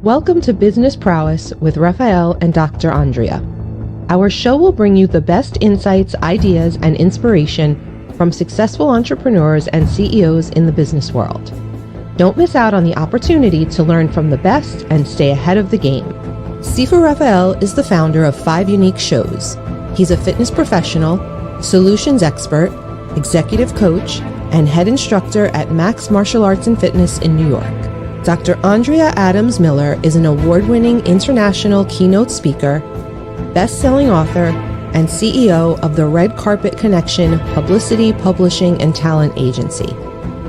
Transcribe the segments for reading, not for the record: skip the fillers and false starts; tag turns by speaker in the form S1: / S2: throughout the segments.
S1: Welcome to Business Prowess with Rafael and Dr. Andrea. Our show will bring you the best insights, ideas, and inspiration from successful entrepreneurs and CEOs in the business world. Don't miss out on the opportunity to learn from the best and stay ahead of the game. Sifu Rafael is the founder of 5 Unique Shows. He's a fitness professional, solutions expert, executive coach, and head instructor at Max Martial Arts and Fitness in New York. Dr. Andrea Adams-Miller is an award-winning international keynote speaker, best-selling author, and CEO of the Red Carpet Connection Publicity, Publishing, and Talent Agency,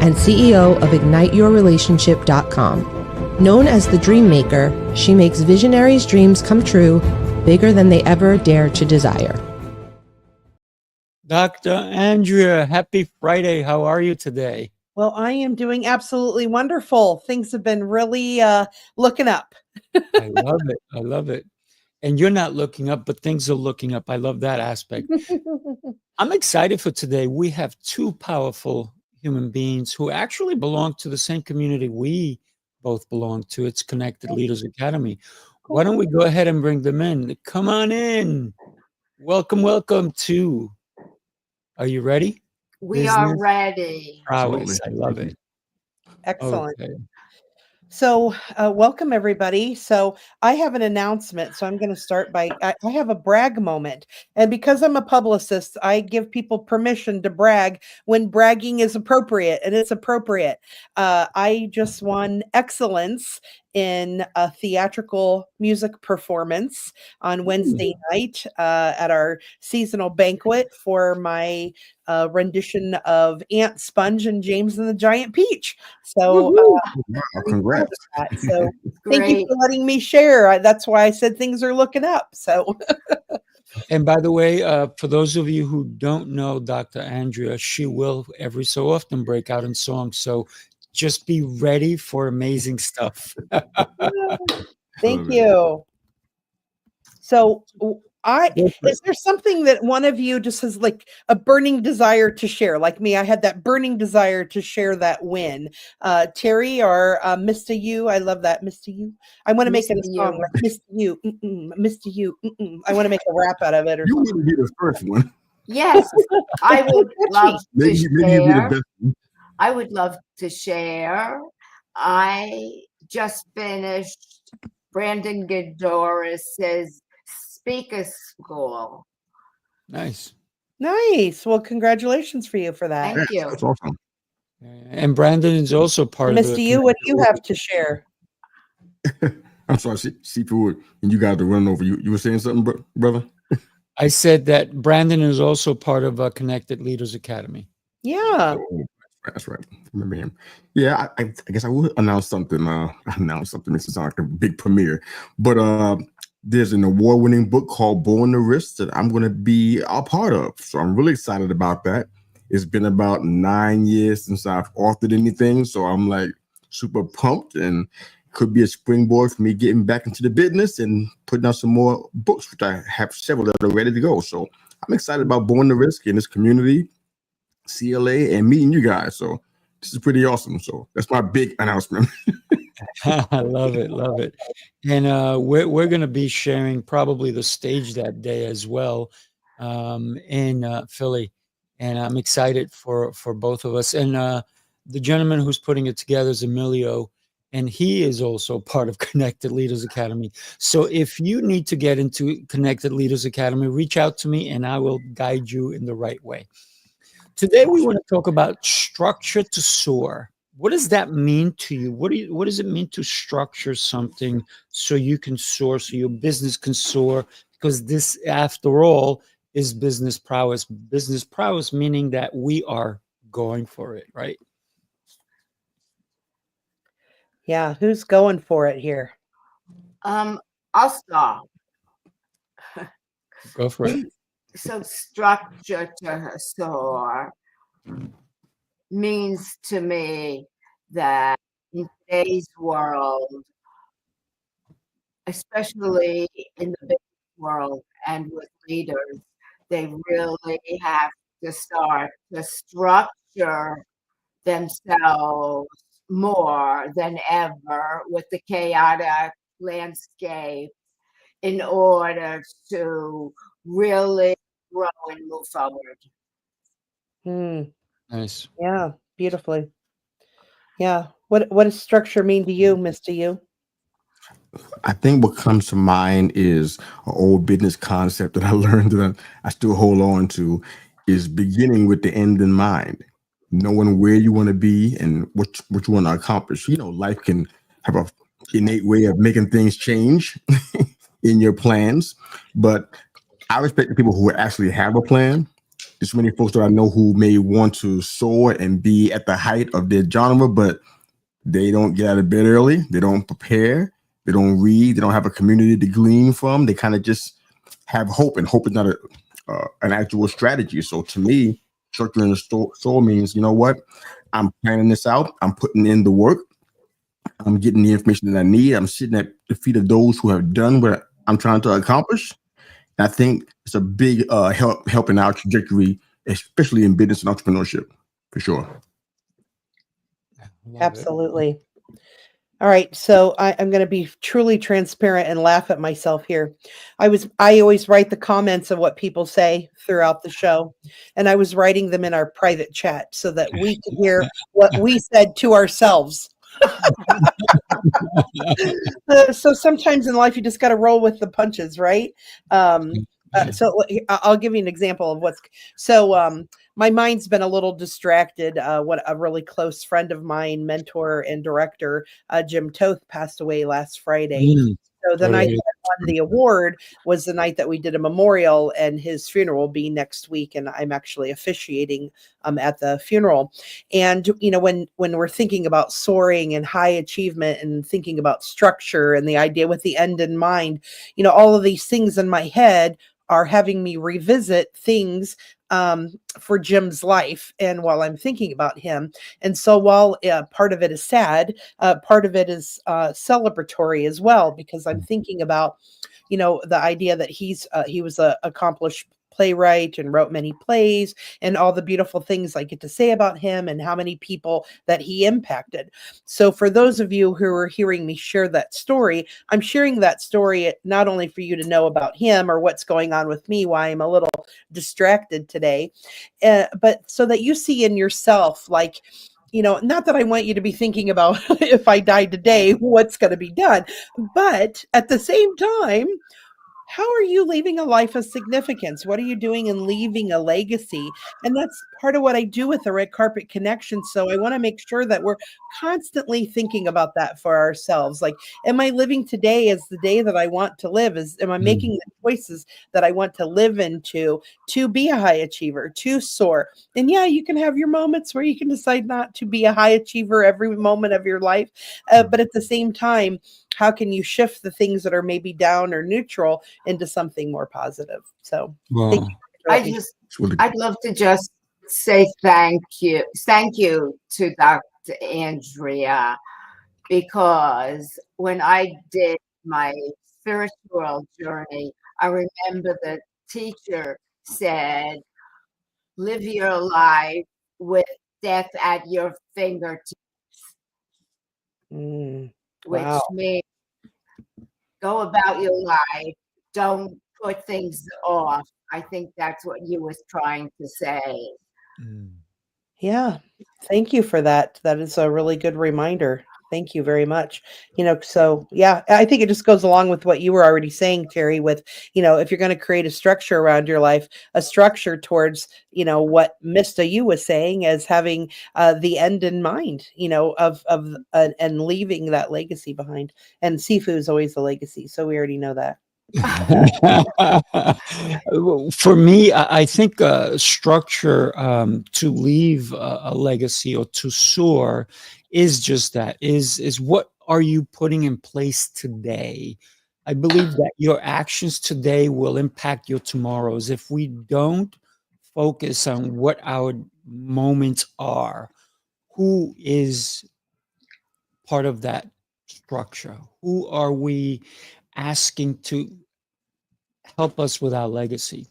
S1: and CEO of IgniteYourRelationship.com. Known as the Dream Maker, she makes visionaries' dreams come true, bigger than they ever dare to desire.
S2: Dr. Andrea, happy Friday. How are you today?
S3: Well, I am doing absolutely wonderful. Things have been really looking up.
S2: I love it. I love it. And you're not looking up, but things are looking up. I love that aspect. I'm excited for today. We have 2 powerful human beings who actually belong to the same community we both belong to. It's Connected Leaders Academy. Why don't we go ahead and bring them in? Come on in. Welcome, welcome to. Are you ready?
S4: We are ready.
S2: Prowess. I love it.
S3: Excellent.
S2: Okay.
S3: So welcome, everybody. So I have an announcement. So I'm going to start by, I have a brag moment. And because I'm a publicist, I give people permission to brag when bragging is appropriate, and it's appropriate. I just won excellence in a theatrical music performance on Wednesday night at our seasonal banquet for my rendition of Ant Sponge and James and the Giant Peach. So
S5: congrats.
S3: So thank you for letting me share. That's why I said things are looking up. So
S2: and by the way, for those of you who don't know Dr. Andrea, she will every so often break out in song. So just be ready for amazing stuff.
S3: Thank you. So is there something that one of you just has like a burning desire to share? Like me, I had that burning desire to share that win. Terry or Mista Yu, I love that. Mista Yu. I want to make it a song like Mista Yu, Mista Yu. I want to make a rap out of it or
S5: you
S3: something.
S5: want to be the first one.
S4: Yes, I would love to share.
S5: I
S4: would love to share. I just finished Brandon Godoris's speaker school.
S2: Nice.
S3: Nice. Well, congratulations for you for that.
S4: Thank you.
S5: That's awesome.
S2: And Brandon is also part of
S3: Mista Yu, what do you have to share?
S5: I'm sorry, Sifu, and you got to run over. You were saying something, brother?
S2: I said that Brandon is also part of Connected Leaders Academy.
S3: Yeah.
S5: That's right. Remember him. Yeah, I guess I will announce something. This is like a big premiere. But there's an award-winning book called Born to Risk that I'm going to be a part of. So I'm really excited about that. It's been about 9 years since I've authored anything. So I'm like super pumped, and could be a springboard for me getting back into the business and putting out some more books, which I have several that are ready to go. So I'm excited about Born to Risk in this community, CLA, and meeting you guys. So this is pretty awesome. So that's my big announcement.
S2: I love it. Love it. And we're going to be sharing probably the stage that day as well in Philly. And I'm excited for both of us. And the gentleman who's putting it together is Emilio, and he is also part of Connected Leaders Academy. So if you need to get into Connected Leaders Academy, reach out to me and I will guide you in the right way. Today, we want to talk about structure to soar. What does that mean to you? What does it mean to structure something so you can soar, so your business can soar? Because this, after all, is business prowess. Business prowess meaning that we are going for it, right?
S3: Yeah. Who's going for it here?
S4: I'll start.
S2: Go for it.
S4: So structure to soar means to me that in today's world, especially in the business world and with leaders, they really have to start to structure themselves more than ever with the chaotic landscape in order to really grow and move forward.
S2: Nice.
S3: Yeah, beautifully. Yeah. What does structure mean to you, Mr. Yu?
S5: I think what comes to mind is an old business concept that I learned that I still hold on to is beginning with the end in mind, knowing where you want to be and what you want to accomplish. Life can have a innate way of making things change in your plans, but I respect the people who actually have a plan. There's many folks that I know who may want to soar and be at the height of their genre, but they don't get out of bed early. They don't prepare. They don't read. They don't have a community to glean from. They kind of just have hope, and hope is not an actual strategy. So to me, structuring the soul means, you know what? I'm planning this out. I'm putting in the work. I'm getting the information that I need. I'm sitting at the feet of those who have done what I'm trying to accomplish. And I think it's a big help in our trajectory, especially in business and entrepreneurship, for sure.
S3: Absolutely. All right. So I'm going to be truly transparent and laugh at myself here. I always write the comments of what people say throughout the show. And I was writing them in our private chat so that we could hear what we said to ourselves. So sometimes in life, you just got to roll with the punches, right? So I'll give you an example of my mind's been a little distracted. What a really close friend of mine, mentor and director, Jim Toth, passed away last Friday. So the night that I won the award was the night that we did a memorial, and his funeral will be next week. And I'm actually officiating at the funeral. And, when we're thinking about soaring and high achievement and thinking about structure and the idea with the end in mind, all of these things in my head are having me revisit things for Jim's life, and while I'm thinking about him. And so while part of it is sad, part of it is celebratory as well, because I'm thinking about, the idea that he was an accomplished playwright and wrote many plays, and all the beautiful things I get to say about him and how many people that he impacted. So for those of you who are hearing me share that story, I'm sharing that story not only for you to know about him or what's going on with me, why I'm a little distracted today, but so that you see in yourself, like, not that I want you to be thinking about if I died today, what's going to be done, but at the same time, how are you leaving a life of significance? What are you doing in leaving a legacy? And that's part of what I do with the Red Carpet Connection. So I want to make sure that we're constantly thinking about that for ourselves. Like, am I living today as the day that I want to live? Am I making the choices that I want to live into to be a high achiever, to soar? And yeah, you can have your moments where you can decide not to be a high achiever every moment of your life. But at the same time, how can you shift the things that are maybe down or neutral into something more positive? So thank you.
S4: I'd love to just say thank you to Dr. Andrea, because when I did my spiritual journey, I remember the teacher said, live your life with death at your fingertips. Which means go about your life. Don't put things off. I think that's what you was trying to say.
S3: Yeah. Thank you for that. That is a really good reminder. Thank you very much. So yeah, I think it just goes along with what you were already saying, Terry, with, if you're going to create a structure around your life, a structure towards, what Mista Yu was saying as having the end in mind, and leaving that legacy behind. And Sifu is always the legacy. So we already know that.
S2: For me, I think structure to leave a legacy or to soar is just that, is what are you putting in place today? I believe that your actions today will impact your tomorrows. If we don't focus on what our moments are, who is part of that structure? Who are we asking to help us with our legacy?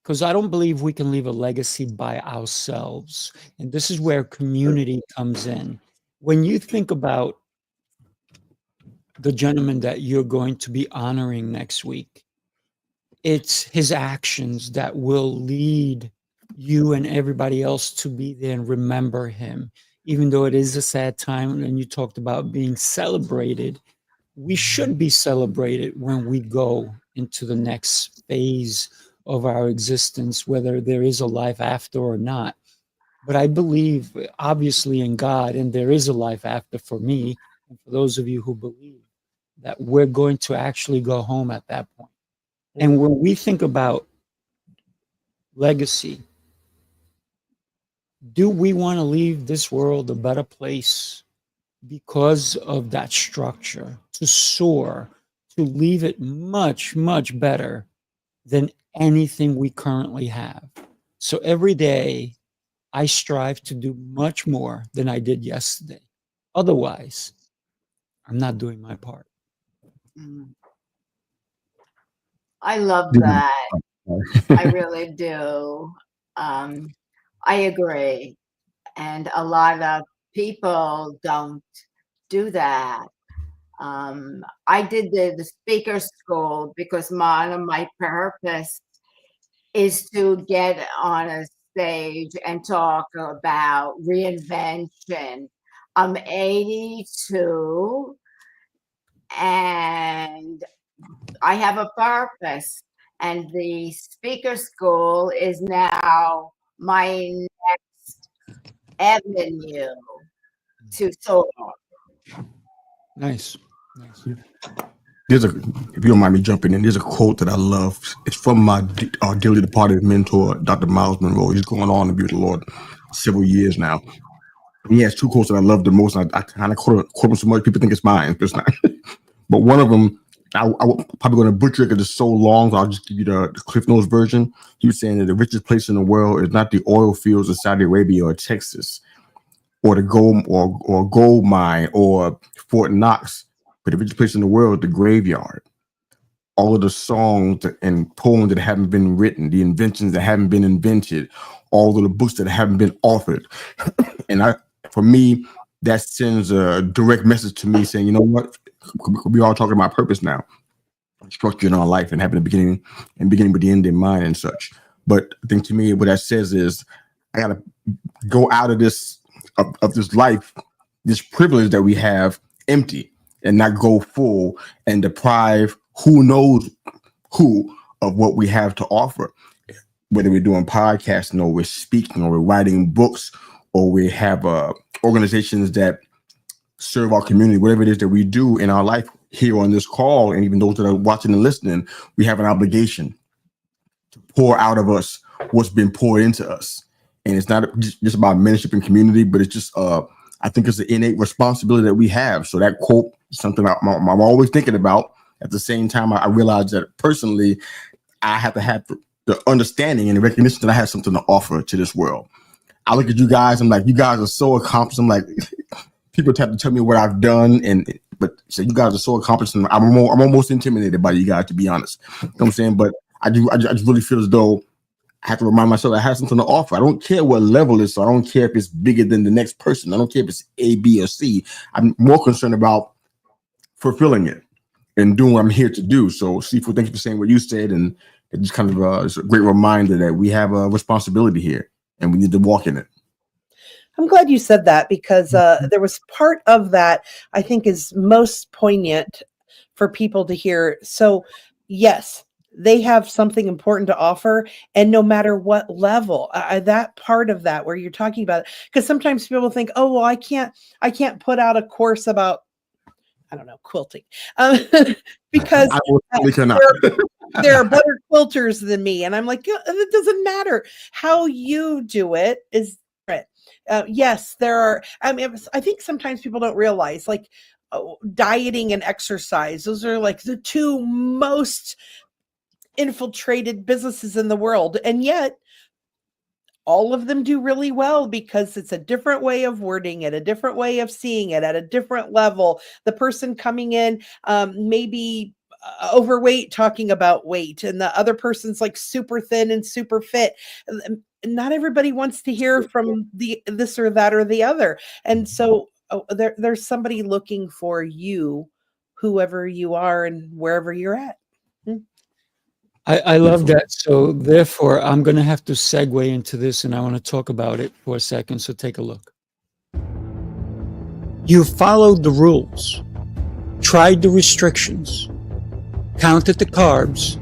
S2: Because I don't believe we can leave a legacy by ourselves. And this is where community comes in. When you think about the gentleman that you're going to be honoring next week. It's his actions that will lead you and everybody else to be there and remember him. Even though it is a sad time, and you talked about being celebrated, we should be celebrated when we go into the next phase of our existence, whether there is a life after or not. But I believe, obviously, in God, and there is a life after for me, and for those of you who believe that we're going to actually go home at that point. And when we think about legacy, do we want to leave this world a better place because of that structure, to soar, to leave it much, much better than anything we currently have? So every day, I strive to do much more than I did yesterday. Otherwise, I'm not doing my part.
S4: I love that. I really do. I agree. And a lot of people don't do that. I did the speaker school because one of my purpose is to get on a stage and talk about reinvention. I'm 82 and I have a purpose, and the speaker school is now my next avenue to soar.
S2: Nice.
S5: If you don't mind me jumping in, there's a quote that I love. It's from my dearly departed mentor, Dr. Miles Monroe. He's going on to be with the Lord several years now. He has two quotes that I love the most. And I kind of quote them so much, people think it's mine, but it's not. But one of them, I'm probably going to butcher it because it's so long, so I'll just give you the Cliff Notes version. He was saying that the richest place in the world is not the oil fields of Saudi Arabia or Texas, or the gold mine or Fort Knox, but the richest place in the world, the graveyard. All of the songs and poems that haven't been written, the inventions that haven't been invented, all of the books that haven't been authored. And for me, that sends a direct message to me saying, you know what? We all talking about purpose now, structure in our life and having a beginning with the end in mind and such. But I think to me, what that says is I got to go out of this life, this privilege that we have, empty, and not go full and deprive who knows who of what we have to offer. Whether we're doing podcasting or we're speaking or we're writing books or we have organizations that serve our community, whatever it is that we do in our life here on this call, and even those that are watching and listening, we have an obligation to pour out of us what's been poured into us. And it's not just about mentorship and community, but it's just, I think it's an innate responsibility that we have. So that quote is something I'm always thinking about. At the same time, I realize that personally, I have to have the understanding and the recognition that I have something to offer to this world. I look at you guys, I'm like, you guys are so accomplished. I'm like, people have to tell me what I've done, but so you guys are so accomplished, and I'm almost intimidated by you guys, to be honest. You know what I'm saying? But I just really feel as though I have to remind myself I have something to offer. I don't care what level it is, so I don't care if it's bigger than the next person. I don't care if it's A, B, or C. I'm more concerned about fulfilling it and doing what I'm here to do. So, Sifu, thank you for saying what you said, and it just kind of it's a great reminder that we have a responsibility here, and we need to walk in it.
S3: I'm glad you said that, because there was part of that I think is most poignant for people to hear. So, yes, they have something important to offer, and no matter what level, that part of that where you're talking about it, because sometimes people think, oh, well, I can't put out a course about, I don't know, quilting, because there are better quilters than me. And I'm like, it doesn't matter. How you do it is different. Yes, there are. I mean, I think sometimes people don't realize, like, dieting and exercise, those are like the two most infiltrated businesses in the world. And yet all of them do really well because it's a different way of wording it, a different way of seeing it at a different level. The person coming in maybe overweight, talking about weight, and the other person's like super thin and super fit. Not everybody wants to hear from this or that or the other. And so there's somebody looking for you whoever you are and wherever you're at.
S2: I love that. So therefore, I'm going to have to segue into this, and I want to talk about it for a second. So take a look. You followed the rules, tried the restrictions, counted the carbs,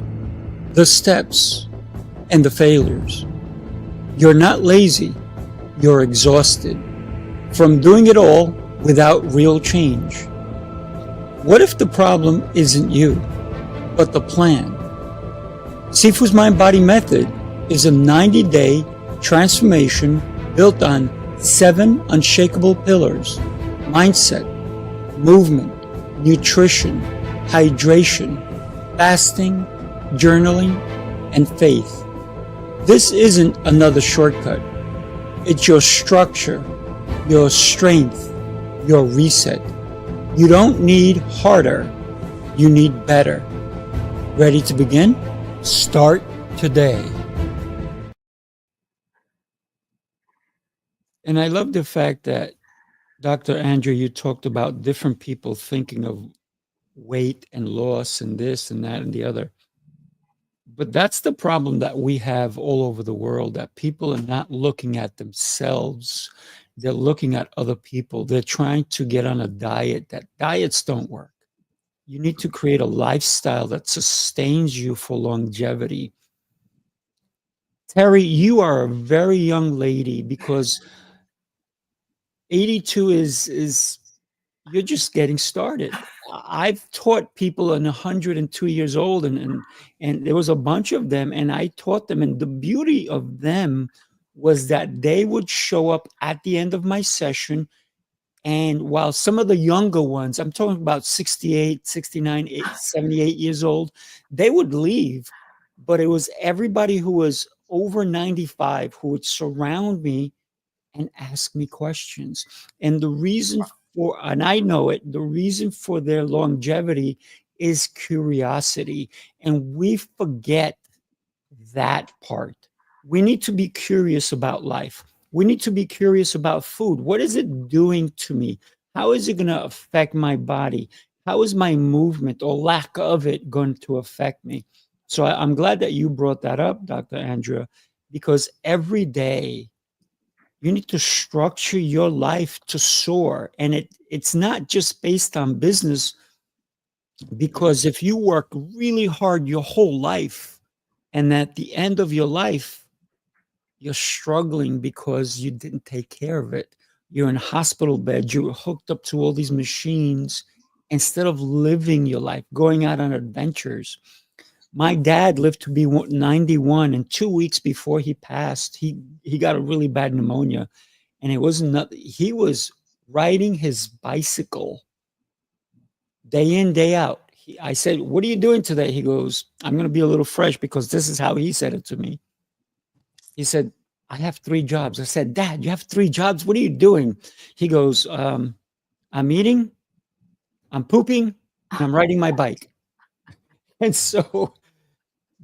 S2: the steps, and the failures. You're not lazy. You're exhausted from doing it all without real change. What if the problem isn't you, but the plan? Sifu's Mind-Body Method is a 90-day transformation built on 7 unshakable pillars: mindset, movement, nutrition, hydration, fasting, journaling, and faith. This isn't another shortcut. It's your structure, your strength, your reset. You don't need harder. You need better. Ready to begin? Start today. And I love the fact that, Dr. Andrea, you talked about different people thinking of weight and loss and this and that and the other. But that's the problem that we have all over the world, that people are not looking at themselves. They're looking at other people. They're trying to get on a diet. That diets don't work. You need to create a lifestyle that sustains you for longevity. Terry, you are a very young lady, because 82 is you're just getting started. I've taught people in 102 years old, and there was a bunch of them, and I taught them, and the beauty of them was that they would show up at the end of my session, and while some of the younger ones, I'm talking about 68, 69, 78 years old, they would leave, but it was everybody who was over 95 who would surround me and ask me questions. And the reason for, and I know it, the reason for their longevity is curiosity. And we forget that part. We need to be curious about life. We need to be curious about food. What is it doing to me? How is it going to affect my body? How is my movement or lack of it going to affect me? So I'm glad that you brought that up, Dr. Andrea, because every day you need to structure your life to soar. And it's not just based on business, because if you work really hard your whole life, and at the end of your life, you're struggling because you didn't take care of it. You're in a hospital bed, you're hooked up to all these machines, instead of living your life, going out on adventures. My dad lived to be 91, and 2 weeks before he passed, he got a really bad pneumonia, and it wasn't nothing. He was riding his bicycle day in, day out. I said, "What are you doing today?" He goes, "I'm going to be a little fresh," because this is how he said it to me. He said, "I have 3 jobs." I said, "Dad, you have 3 jobs? What are you doing?" He goes, "I'm eating, I'm pooping, and I'm riding my bike." And so,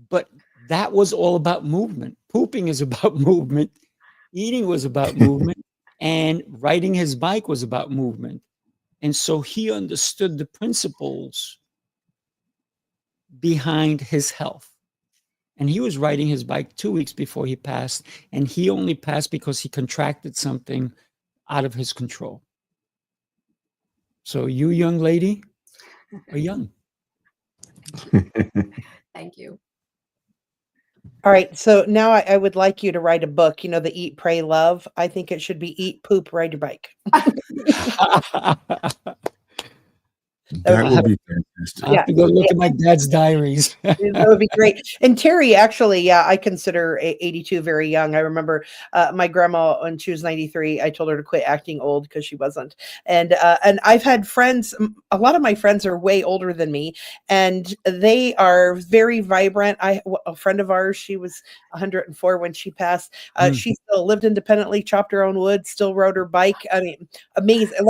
S2: but that was all about movement. Pooping is about movement. Eating was about movement. And riding his bike was about movement. And so he understood the principles behind his health. And he was riding his bike 2 weeks before he passed. And he only passed because he contracted something out of his control. So you, young lady, are young.
S6: Thank you.
S3: All right. So now I would like you to write a book, you know, the Eat, Pray, Love. I think it should be Eat, Poop, Ride Your Bike.
S5: That would be fantastic.
S2: I have to go look at my dad's diaries.
S3: That would be great. And Terry, actually, yeah, I consider 82 very young. I remember my grandma, when she was 93, I told her to quit acting old because she wasn't. And I've had friends, a lot of my friends are way older than me, and they are very vibrant. A friend of ours, she was 104 when she passed. She still lived independently, chopped her own wood, still rode her bike. I mean, amazing.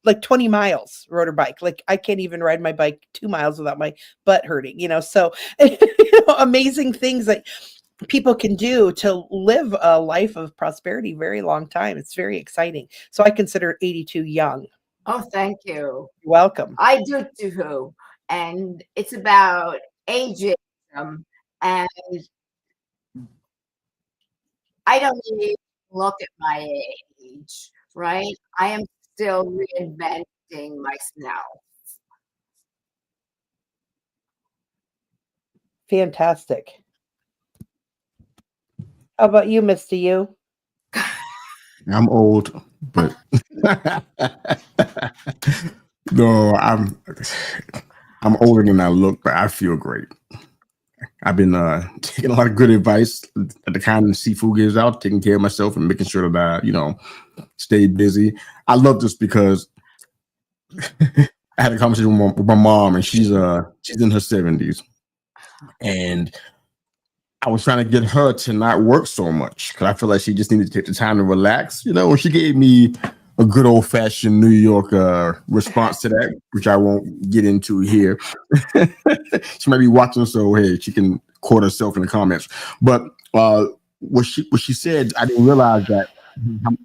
S3: Like 20 miles rode her bike. Like I can't even ride my bike 2 miles without my butt hurting, you know? So amazing things that people can do to live a life of prosperity, very long time. It's very exciting. So I consider 82 young.
S4: Oh, thank you.
S3: You're welcome.
S4: I do too. And it's about ageism. And I don't even look at my age, right? I am still reinventing myself.
S3: Fantastic. How about you, Mista Yu?
S5: I'm old, but no, I'm older than I look, but I feel great. I've been taking a lot of good advice that the kind of Sifu gives out, taking care of myself and making sure that I, stay busy. I love this because I had a conversation with my mom, and she's in her 70s, and I was trying to get her to not work so much because I feel like she just needed to take the time to relax. And she gave me a good old fashioned New York response to that, which I won't get into here. She might be watching, so hey, she can quote herself in the comments. But what she said, I didn't realize that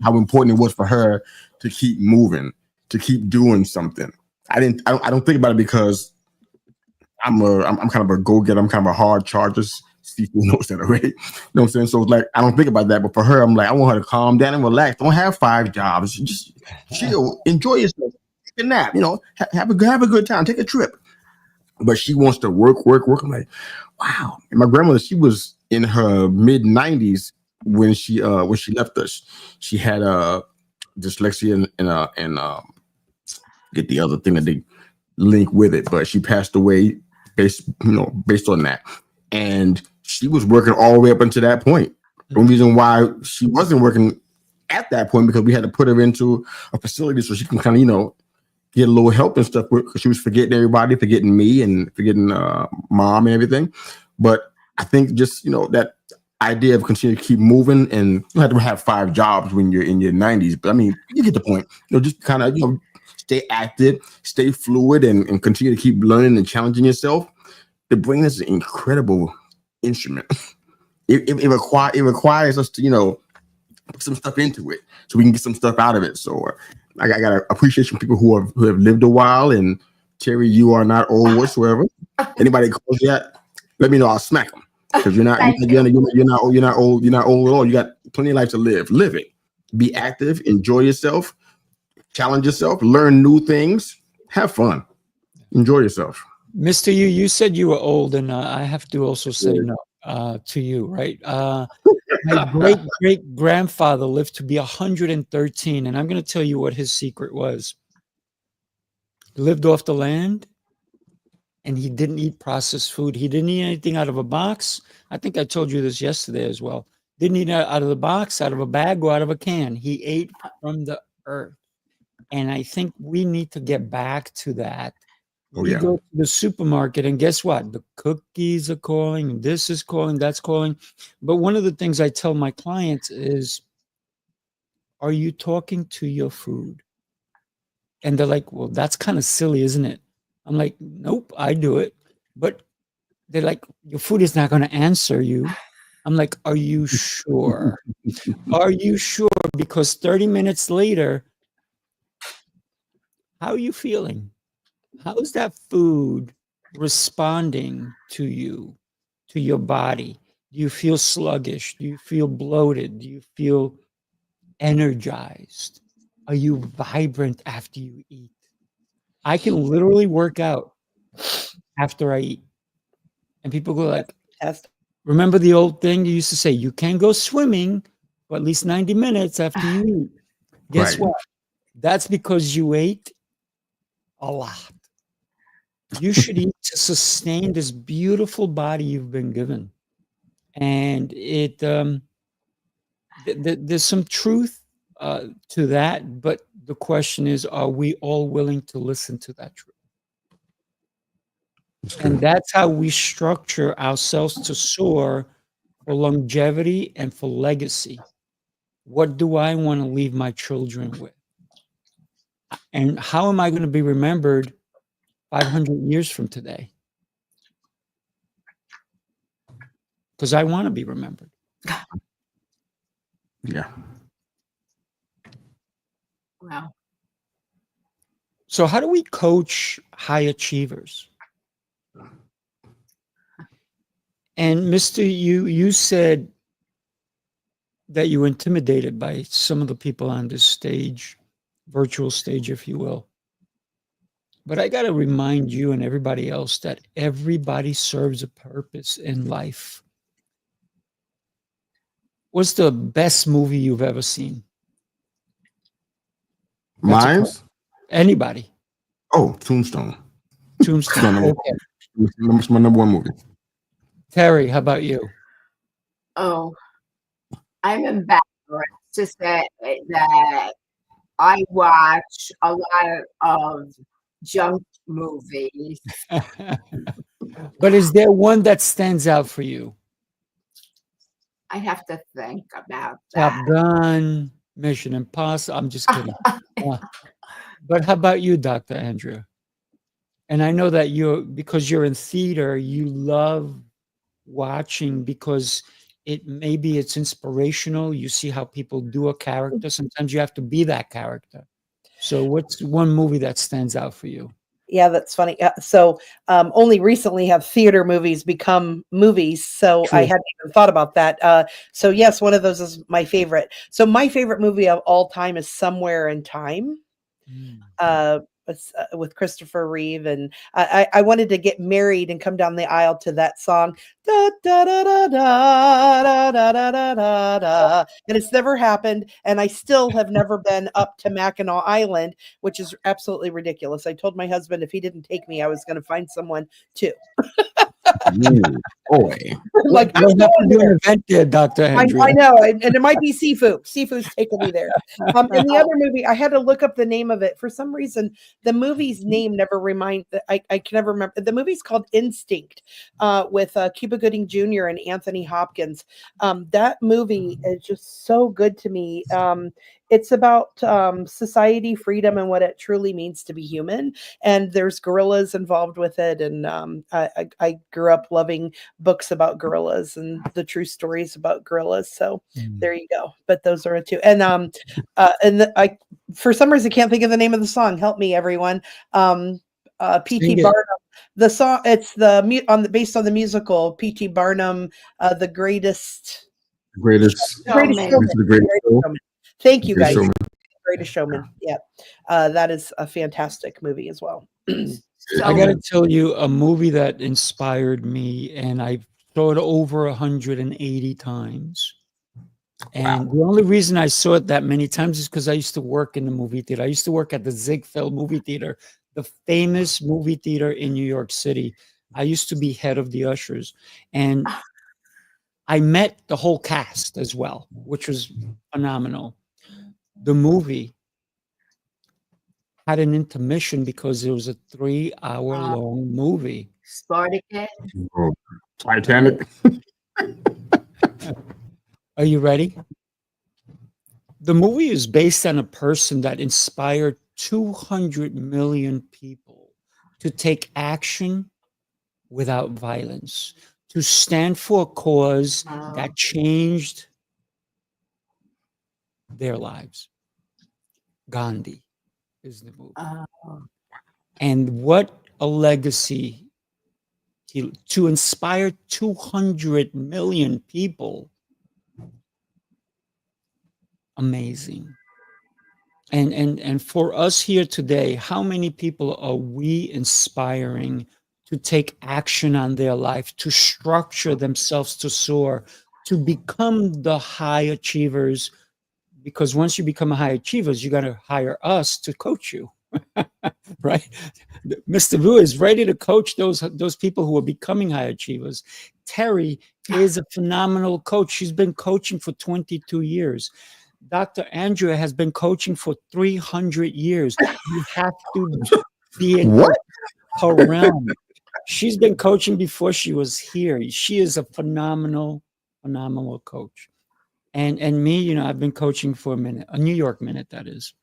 S5: how important it was for her to keep moving, to keep doing something. I don't think about it because I'm kind of a go-getter. I'm kind of a hard charger. Steve knows that already. You know what I'm saying? So like, I don't think about that. But for her, I'm like, I want her to calm down and relax. Don't have 5 jobs. Just chill, enjoy yourself, take a nap. Have a good time, take a trip. But she wants to work. I'm like, wow. And my grandmother, she was in her mid 90s when she left us. She had dyslexia and get the other thing that they link with it, but she passed away based on that. And she was working all the way up until that point. The only reason why she wasn't working at that point because we had to put her into a facility so she can kind of get a little help and stuff, because she was forgetting everybody, forgetting me and forgetting mom and everything. But I think just that idea of continuing to keep moving, and you don't have to have 5 jobs when you're in your 90s, but I mean, you get the point. Just kind of stay active, stay fluid, and continue to keep learning and challenging yourself. The brain is an incredible instrument. It requires us to put some stuff into it so we can get some stuff out of it. So I got an appreciation for people who have lived a while. And Terry, you are not old whatsoever. Anybody calls you that, let me know. I'll smack them, because you're not old. You're not old at all. You got plenty of life to live. Live it. Be active. Enjoy yourself. Challenge yourself. Learn new things. Have fun. Enjoy yourself.
S2: Mista Yu, you said you were old, and I have to also say no to you, right? My great-great-grandfather lived to be 113, and I'm going to tell you what his secret was. He lived off the land, and he didn't eat processed food. He didn't eat anything out of a box. I think I told you this yesterday as well. Didn't eat out of the box, out of a bag, or out of a can. He ate from the earth. And I think we need to get back to that. You go to the supermarket, and guess what? The cookies are calling, this is calling, that's calling. But one of the things I tell my clients is, are you talking to your food? And they're like, well, that's kind of silly, isn't it? I'm like, nope, I do it. But they're like, your food is not going to answer you. I'm like, are you sure? Are you sure? Because 30 minutes later, how are you feeling? How is that food responding to you, to your body? Do you feel sluggish? Do you feel bloated? Do you feel energized? Are you vibrant after you eat? I can literally work out after I eat. And people go like, remember the old thing you used to say, you can go swimming for at least 90 minutes after you eat. Guess what? That's because you ate a lot. You should eat to sustain this beautiful body you've been given. And it there's some truth to that, but the question is, are we all willing to listen to that truth? And that's how we structure ourselves to soar for longevity and for legacy. What do I want to leave my children with? And how am I going to be remembered 500 years from today? Because I want to be remembered.
S5: Yeah.
S4: Wow.
S2: So how do we coach high achievers? And Mr. Yu, you said that you were intimidated by some of the people on this stage, virtual stage, if you will. But I got to remind you and everybody else that everybody serves a purpose in life. What's the best movie you've ever seen?
S5: Mine's?
S2: Anybody?
S5: Oh, Tombstone.
S2: Tombstone. Okay.
S5: It's my number one movie.
S2: Terry, how about you?
S4: Oh, I'm embarrassed to say that I watch a lot of junk movies.
S2: But is there one that stands out for you?
S4: I have to think about
S2: Top
S4: that.
S2: Gun, Mission Impossible. I'm just kidding. But how about you, Dr. Andrea? And I know that because you're in theater, you love watching because maybe it's inspirational. You see how people do a character. Sometimes you have to be that character. So what's one movie that stands out for you?
S3: Yeah, that's funny. So only recently have theater movies become movies. So
S2: True.
S3: I hadn't even thought about that. So yes, one of those is my favorite. So my favorite movie of all time is Somewhere in Time. With Christopher Reeve, and I wanted to get married and come down the aisle to that song, da, da, da, da, da, da, da, da, da, da. And it's never happened, and I still have never been up to Mackinac Island, which is absolutely ridiculous. I told my husband if he didn't take me, I was going to find someone too.
S5: Boy.
S3: Like,
S2: we'll have to do an event there, Dr. Andrea.
S3: I know, and it might be Sifu. Sifu's taking me there. And the other movie, I had to look up the name of it. For some reason, the movie's name never I can never remember. The movie's called Instinct, with Cuba Gooding Jr. and Anthony Hopkins. That movie is just so good to me. It's about society, freedom, and what it truly means to be human. And there's gorillas involved with it. And I grew up loving books about gorillas and the true stories about gorillas. So there you go. But those are two. And I for some reason can't think of the name of the song. Help me, everyone. P.T. Barnum. The song. It's based on the musical P.T. Barnum, the greatest showman. Thank you, guys. Greatest Showman. Yeah, that is a fantastic movie as well.
S2: I got to tell you, a movie that inspired me, and I saw it over 180 times. And the only reason I saw it that many times is because I used to work in the movie theater. I used to work at the Ziegfeld movie theater, the famous movie theater in New York City. I used to be head of the ushers, and I met the whole cast as well, which was phenomenal. The movie had an intermission because it was a 3-hour-long movie.
S4: Spartacus.
S5: Titanic.
S2: Are you ready? The movie is based on a person that inspired 200 million people to take action without violence, to stand for a cause that changed their lives. Gandhi is the movie. And what a legacy to inspire 200 million people. Amazing. And for us here today, how many people are we inspiring to take action on their life, to structure themselves to soar, to become the high achievers? Because once you become a high achievers, you got to hire us to coach you, right? Mr. Vu is ready to coach those people who are becoming high achievers. Terry is a phenomenal coach. She's been coaching for 22 years. Dr. Andrea has been coaching for 300 years. You have to be in her realm. She's been coaching before she was here. She is a phenomenal coach. And me, you know, I've been coaching for a New York minute, that is.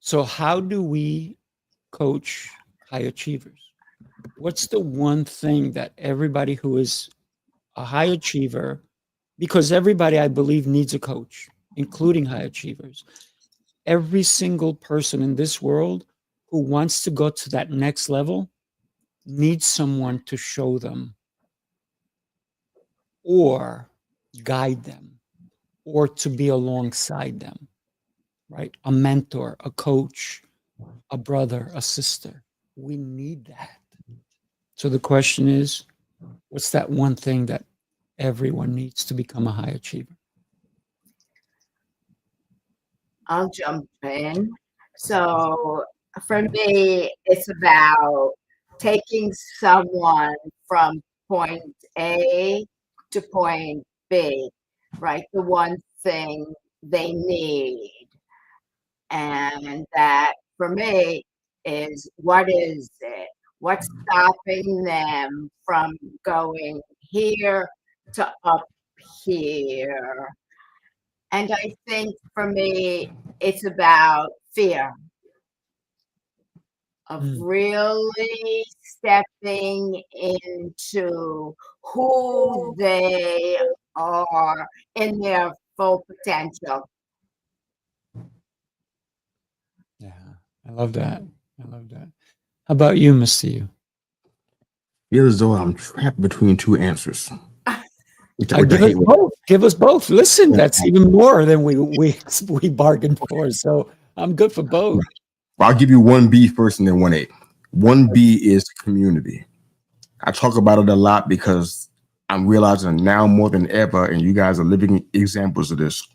S2: So how do we coach high achievers? What's the one thing that everybody who is a high achiever, because everybody, I believe, needs a coach, including high achievers. every single person in this world who wants to go to that next level needs someone to show them or guide them or to be alongside them, right? A mentor, a coach, a brother, a sister. We need that. So the question is, what's that one thing that everyone needs to become a high achiever?
S4: I'll jump in. So for me, it's about taking someone from point A to point B, right? The one thing they need. And that for me is, what is it? What's stopping them from going here to up here? And I think for me, it's about fear of really stepping into who they are in their full potential.
S2: Yeah, I love that. I love that. How about you, Mista Yu?
S5: Feel as though I'm trapped between two answers.
S2: Give us both. Listen, that's even more than we bargained for. So I'm good for both.
S5: I'll give you 1B first and then 1A. 1B is community. I talk about it a lot because I'm realizing now more than ever, and you guys are living examples of this,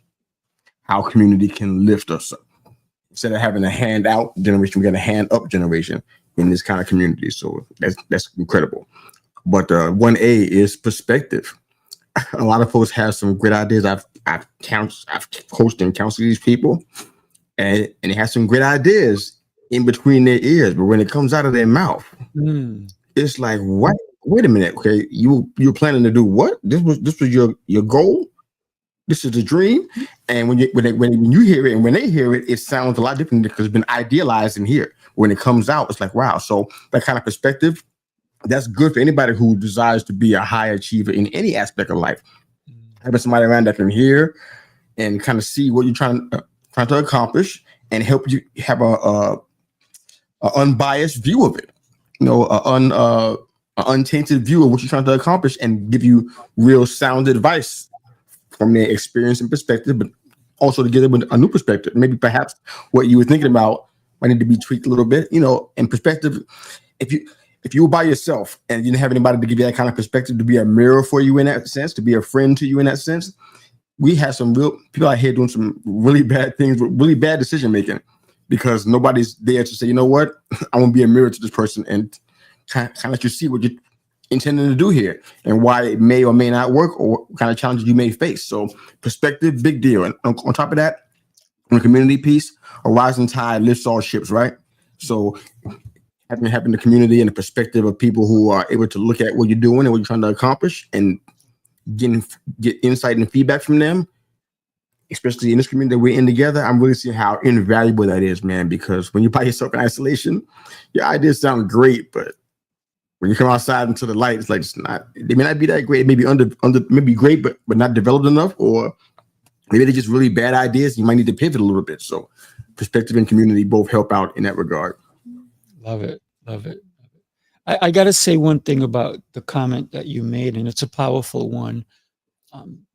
S5: how community can lift us up. Instead of having a handout generation, we got a hand up generation in this kind of community. So that's incredible. But 1A is perspective. A lot of folks have some great ideas. I've coached and counseled these people, and they have some great ideas in between their ears, but when it comes out of their mouth, it's like, what? Wait a minute, okay? You're planning to do what? This was your goal. This is the dream, and when you hear it and when they hear it, it sounds a lot different because it's been idealized in here. When it comes out, it's like, wow. So that kind of perspective, that's good for anybody who desires to be a high achiever in any aspect of life. Having somebody around that can hear and kind of see what you're trying to accomplish and help you have a unbiased view of it, an untainted view of what you're trying to accomplish, and give you real sound advice from their experience and perspective, but also to give them a new perspective. Maybe perhaps what you were thinking about might need to be tweaked a little bit, in perspective. If you were by yourself and you didn't have anybody to give you that kind of perspective, to be a mirror for you in that sense, to be a friend to you in that sense, we have some real people out here doing some really bad things, really bad decision making, because nobody's there to say, you know what, I want to be a mirror to this person and kind of let you see what you're intending to do here and why it may or may not work, or what kind of challenges you may face. So perspective, big deal. And on top of that, on the community piece, a rising tide lifts all ships, right? So having the community and the perspective of people who are able to look at what you're doing and what you're trying to accomplish and get insight and feedback from them, especially in this community that we're in together, I'm really seeing how invaluable that is, man, because when you're by yourself in isolation, your ideas sound great, but when you come outside into the light, it's like, they may not be that great. It may be maybe great, but not developed enough, or maybe they're just really bad ideas. You might need to pivot a little bit. So perspective and community both help out in that regard.
S2: Love it. Love it. I got to say one thing about the comment that you made, and it's a powerful one.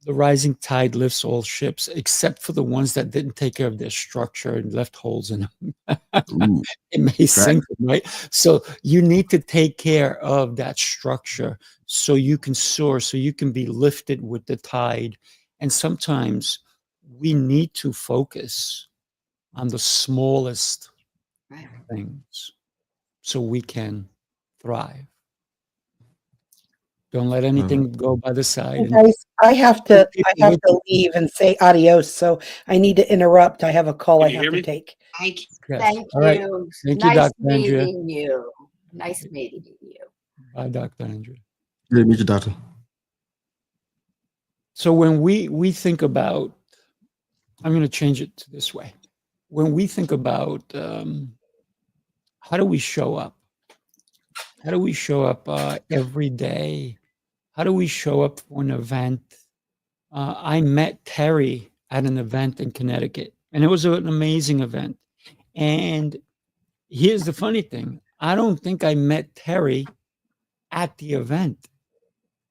S2: The rising tide lifts all ships, except for the ones that didn't take care of their structure and left holes in them. It may sink them, right? So you need to take care of that structure so you can soar, so you can be lifted with the tide. And sometimes we need to focus on the smallest things so we can thrive. Don't let anything go by the side.
S3: Guys, I have to leave and say adios. So I need to interrupt. I have a call I have to take.
S4: Thank
S2: Yes.
S4: you.
S2: All right. Thank you,
S4: Nice
S2: Dr. Andrea.
S4: meeting you. Nice meeting you.
S2: Bye, Dr. Andrea.
S5: Good to meet you, Doctor.
S2: So when we think about, I'm going to change it to this way. When we think about how do we show up? How do we show up every day? How do we show up for an event? I met Terry at an event in Connecticut And it was an amazing event. And here's the funny thing. I don't think I met Terry at the event.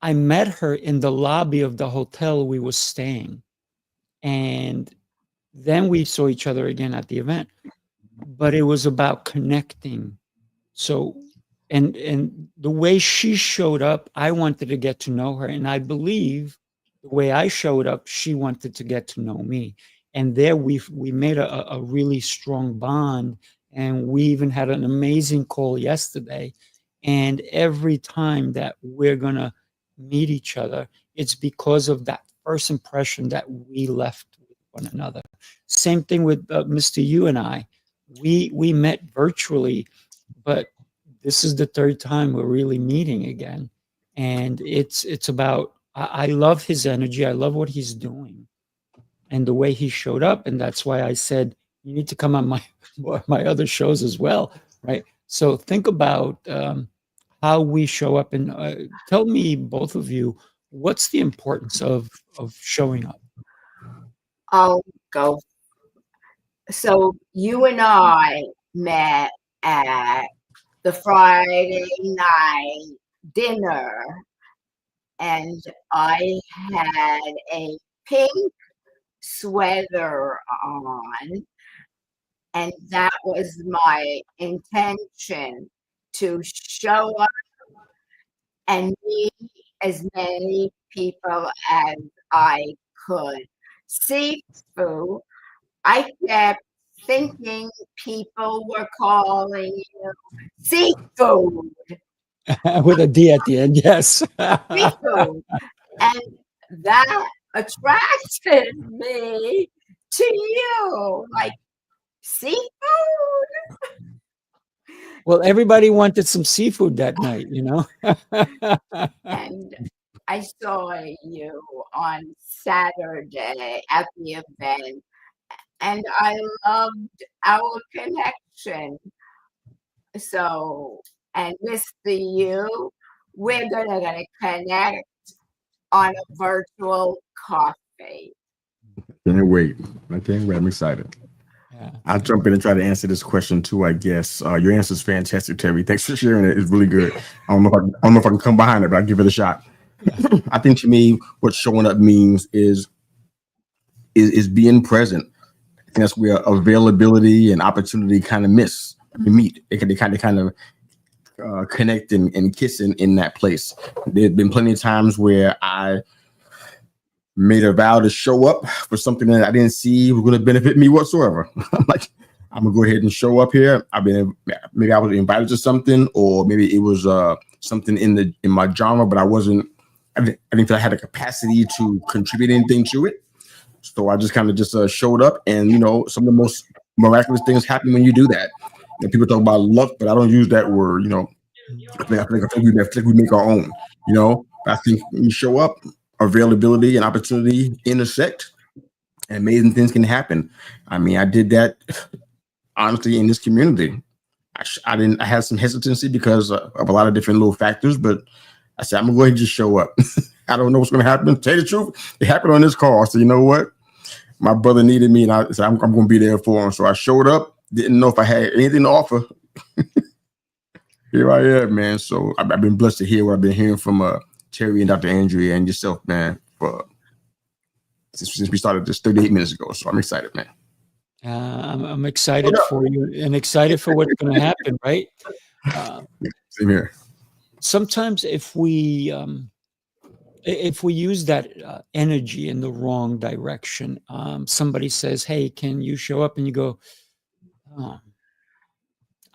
S2: I met her in the lobby of the hotel we were staying. And then we saw each other again at the event. But it was about connecting. So, and the way she showed up, I wanted to get to know her. And I believe the way I showed up, she wanted to get to know me. And there we made a really strong bond. And we even had an amazing call yesterday. And every time that we're going to meet each other, it's because of that first impression that we left with one another. Same thing with Mr. Yu and I. We met virtually, but this is the third time we're really meeting again. And it's about, I love his energy. I love what he's doing and the way he showed up. And that's why I said, you need to come on my other shows as well, right? So think about how we show up, and tell me, both of you, what's the importance of showing up?
S4: I'll go. So you and I met at the Friday night dinner, and I had a pink sweater on, and that was my intention, to show up and meet as many people as I could. Sifu, I kept thinking people were calling you seafood.
S2: With a D at the end, yes.
S4: Seafood. And that attracted me to you. Like, seafood?
S2: Well, everybody wanted some seafood that night, you know?
S4: And I saw you on Saturday at the event, and I loved our connection. So, and Mr. Yu, we're gonna connect on a virtual coffee.
S5: Can't wait. I can't wait. I'm excited.
S2: Yeah.
S5: I'll jump in and try to answer this question too, I guess. Your answer is fantastic, Terry. Thanks for sharing it. It's really good. I don't know if I can come behind it, but I'll give it a shot. I think to me, what showing up means is being present. I think that's where availability and opportunity kind of meet. They kind of connect and kiss in that place. There's been plenty of times where I made a vow to show up for something that I didn't see was going to benefit me whatsoever. I'm like, I'm gonna go ahead and show up here. Maybe I was invited to something, or maybe it was something in my genre, but I didn't feel I had the capacity to contribute anything to it. So I just kind of showed up, and some of the most miraculous things happen when you do that. People talk about luck, but I don't use that word. I think we make our own. I think when you show up, availability and opportunity intersect, and amazing things can happen. I mean, I did that honestly in this community. I had some hesitancy because of a lot of different little factors, but I said, I'm gonna go ahead and just show up. I don't know what's gonna happen. To tell you the truth, it happened on this call. So you know what? My brother needed me, and I said, I'm gonna be there for him. So I showed up, didn't know if I had anything to offer. Here I am, man. So I've been blessed to hear what I've been hearing from Terry and Dr. Andrea and yourself, man, since we started this 38 minutes ago. So I'm excited, man.
S2: I'm excited for you and excited for what's going to happen, right?
S5: Same here.
S2: Sometimes if we use that energy in the wrong direction, somebody says, "Hey, can you show up?" And you go, "Oh,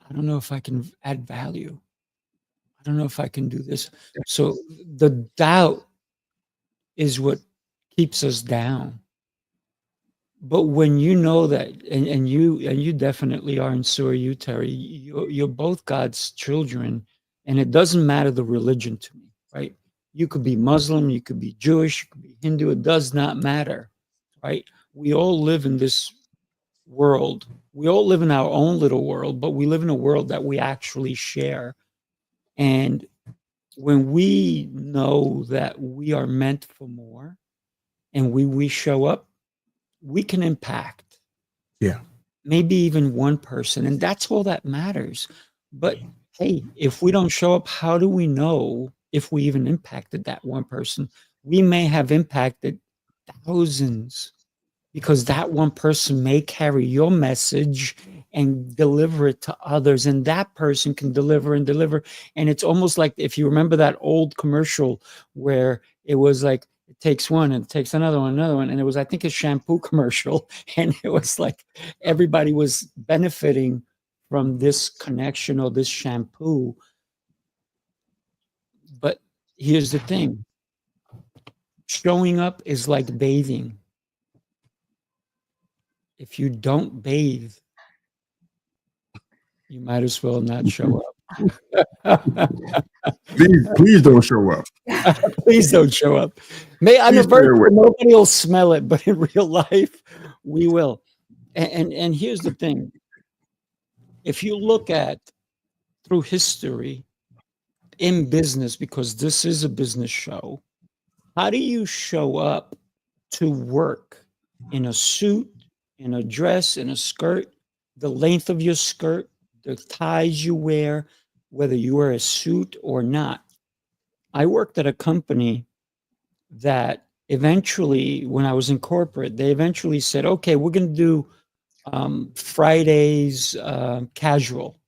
S2: I don't know if I can add value. I don't know if I can do this." So the doubt is what keeps us down. But when you know that, and you definitely are, and so are you, Terry, you're both God's children, and it doesn't matter the religion to me, right? You could be Muslim, you could be Jewish, you could be Hindu, it does not matter, right? We all live in this world. We all live in our own little world, but we live in a world that we actually share. And when we know that we are meant for more, and we show up, we can impact.
S5: Yeah.
S2: Maybe even one person, and that's all that matters. But hey, if we don't show up, how do we know if we even impacted that one person? We may have impacted thousands, because that one person may carry your message and deliver it to others, and that person can deliver and deliver. And it's almost like, if you remember that old commercial where it was like, it takes one and it takes another one, and it was, I think, a shampoo commercial, and it was like everybody was benefiting from this connection or this shampoo. But here's the thing: showing up is like bathing. If you don't bathe, you might as well not show up.
S5: Please don't show up.
S2: Please don't show up. May on a
S5: Please stay away.
S2: virtual, nobody will smell it, but in real life, we will. And here's the thing: if you look at through history in business, because this is a business show, how do you show up to work in a suit, in a dress, in a skirt, the length of your skirt, the ties you wear, whether you wear a suit or not? I worked at a company that eventually, when I was in corporate, they eventually said, okay, we're going to do Fridays casual.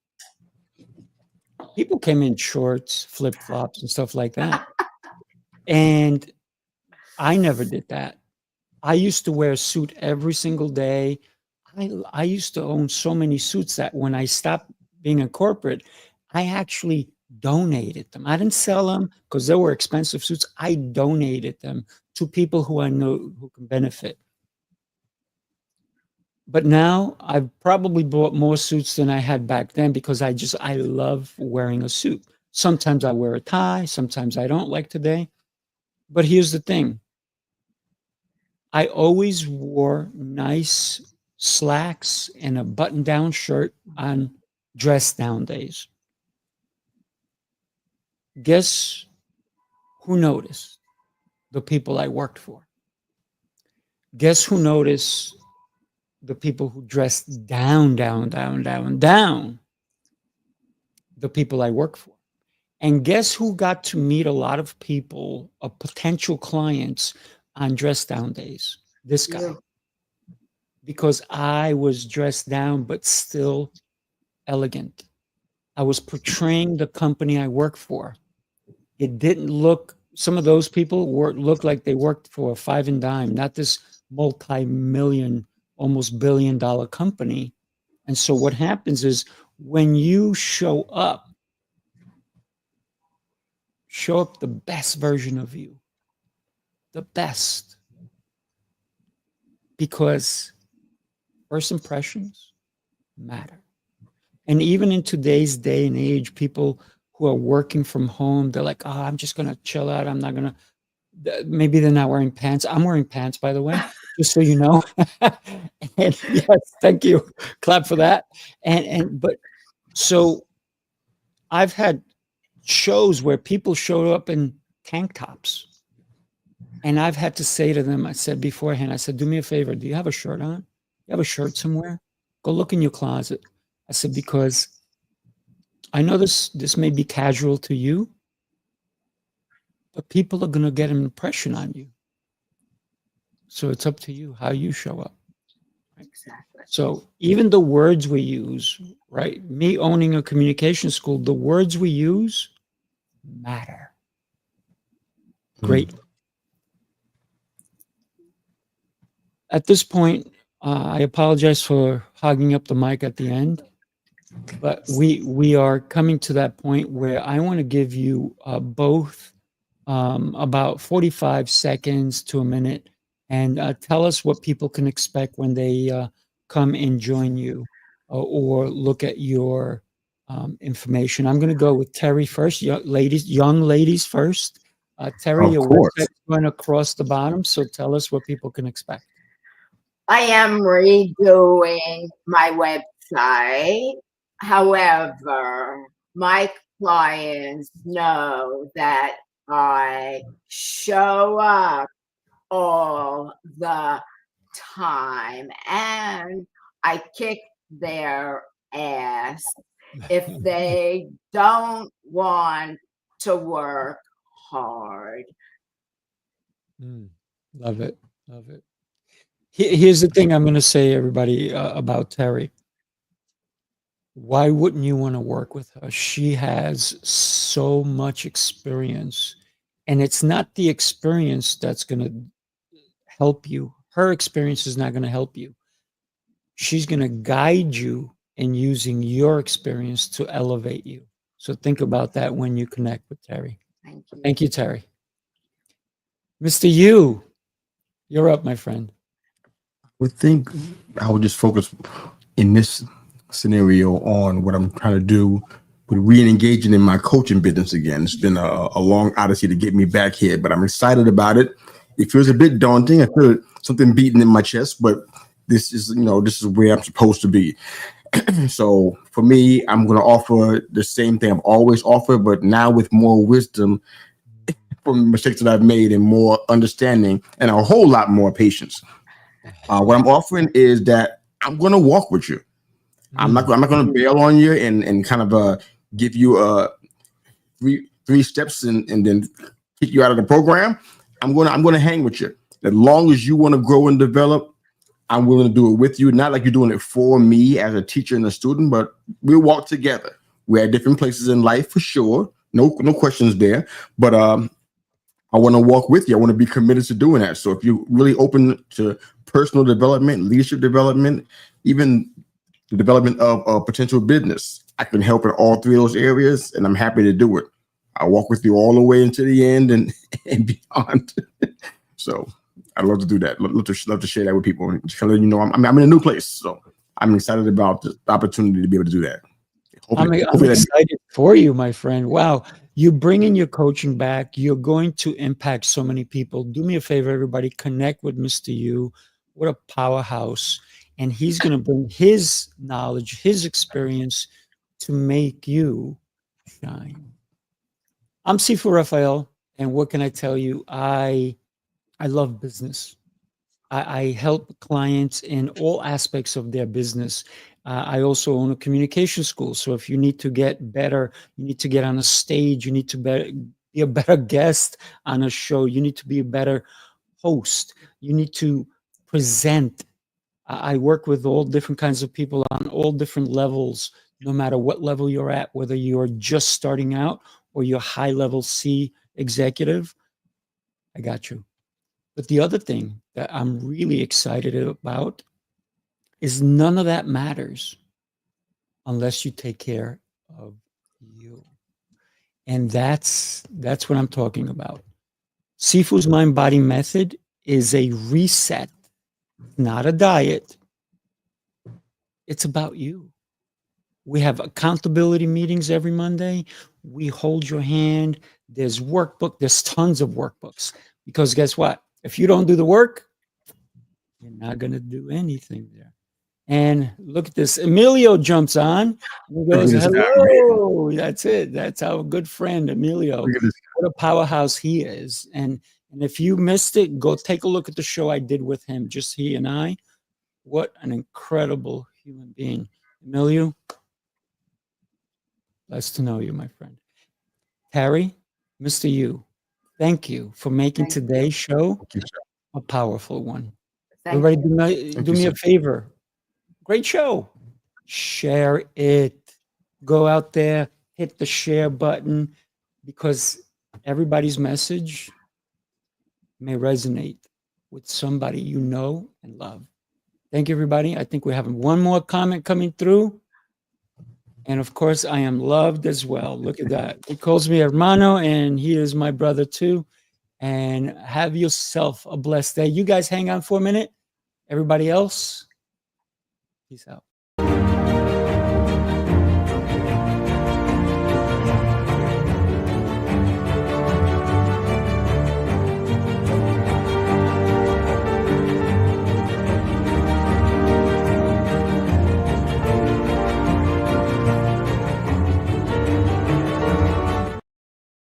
S2: People came in shorts, flip flops, and stuff like that. And I never did that. I used to wear a suit every single day. I used to own so many suits that when I stopped being in corporate, I actually donated them. I didn't sell them because they were expensive suits. I donated them to people who I know who can benefit. But now I've probably bought more suits than I had back then, because I love wearing a suit. Sometimes I wear a tie, sometimes I don't, like today. But here's the thing: I always wore nice slacks and a button-down shirt on dress-down days. Guess who noticed? The people I worked for. Guess who noticed? The people who dressed down. The people I work for. And guess who got to meet a lot of people, potential clients, on dress down days? This guy. Yeah. Because I was dressed down, but still elegant. I was portraying the company I work for. It didn't look, some of those people looked like they worked for a five and dime, not this multi-million, almost billion-dollar company. And so what happens is, when you show up the best version of you, the best, because first impressions matter. And even in today's day and age, people who are working from home, they're like, oh, I'm just going to chill out. I'm not going to, maybe they're not wearing pants. I'm wearing pants, by the way, just so you know. And yes, thank you. Clap for that. But so I've had shows where people showed up in tank tops. And I've had to say to them, I said beforehand, I said, do me a favor. Do you have a shirt on? You have a shirt somewhere? Go look in your closet. I said, because I know this may be casual to you, but people are going to get an impression on you. So it's up to you how you show up.
S4: Exactly.
S2: So even the words we use, right? Me owning a communication school, the words we use matter greatly. At this point, I apologize for hogging up the mic at the end, but we are coming to that point where I want to give you both about 45 seconds to a minute, and tell us what people can expect when they come and join you or look at your information. I'm going to go with Terry first. Young ladies first. Terry, your website's going across the bottom, so tell us what people can expect.
S4: I am redoing my website. However, my clients know that I show up all the time, and I kick their ass if they don't want to work hard.
S2: Love it. Love it. Here's the thing I'm going to say, everybody, about Terry. Why wouldn't you want to work with her? She has so much experience, and it's not the experience that's going to help you. Her experience is not going to help you. She's going to guide you in using your experience to elevate you. So think about that when you connect with Terry.
S4: Thank you.
S2: Thank you, Terry. Mr. Yu, you're up, my friend.
S5: I would think I would just focus in this scenario on what I'm trying to do with re-engaging in my coaching business again. It's been a long odyssey to get me back here, but I'm excited about it. It feels a bit daunting. I feel something beating in my chest, but this is where I'm supposed to be. So for me, I'm going to offer the same thing I've always offered, but now with more wisdom from mistakes that I've made and more understanding and a whole lot more patience. What I'm offering is that I'm going to walk with you. I'm not going to bail on you and kind of give you three steps and then kick you out of the program. I'm going to hang with you. As long as you want to grow and develop, I'm willing to do it with you. Not like you're doing it for me as a teacher and a student, but we'll walk together. We're at different places in life for sure. No questions there. But I want to walk with you. I want to be committed to doing that. So if you're really open to personal development, leadership development, even the development of a potential business, I can help in all three of those areas, and I'm happy to do it. I'll walk with you all the way into the end and beyond. So I'd love to do that. Love to share that with people and just kind of let you know I'm in a new place. So I'm excited about the opportunity to be able to do that.
S2: I'm excited for you, my friend. Wow. You bringing your coaching back. You're going to impact so many people. Do me a favor, everybody. Connect with Mr. Yu. What a powerhouse. And he's going to bring his knowledge, his experience to make you shine. I'm Sifu Rafael. And what can I tell you? I love business. I help clients in all aspects of their business. I also own a communication school. So if you need to get better, you need to get on a stage, you need to be a better guest on a show, you need to be a better host, you need to present. I work with all different kinds of people on all different levels, no matter what level you're at, whether you're just starting out or you're high level C executive, I got you. But the other thing that I'm really excited about is none of that matters unless you take care of you. And that's what I'm talking about. Sifu's Mind Body Method is a reset, not a diet. It's about you. We have accountability meetings every Monday. We hold your hand. There's workbook. There's tons of workbooks. Because guess what? If you don't do the work, you're not going to do anything there. And look at this. Emilio jumps on and goes, hello. That's it. That's our good friend, Emilio. What a powerhouse he is. And if you missed it, go take a look at the show I did with him, just he and I. What an incredible human being. Emilio, nice to know you, my friend. Terry, Mr. Yu, thank you for making today's show a powerful one. Everybody, do me a favor. Great show. Share it. Go out there, hit the share button, because everybody's message may resonate with somebody you know and love. Thank you, everybody. I think we have one more comment coming through. And of course, I am loved as well. Look at that. He calls me hermano, and he is my brother too. And have yourself a blessed day. You guys hang on for a minute. Everybody else, peace out.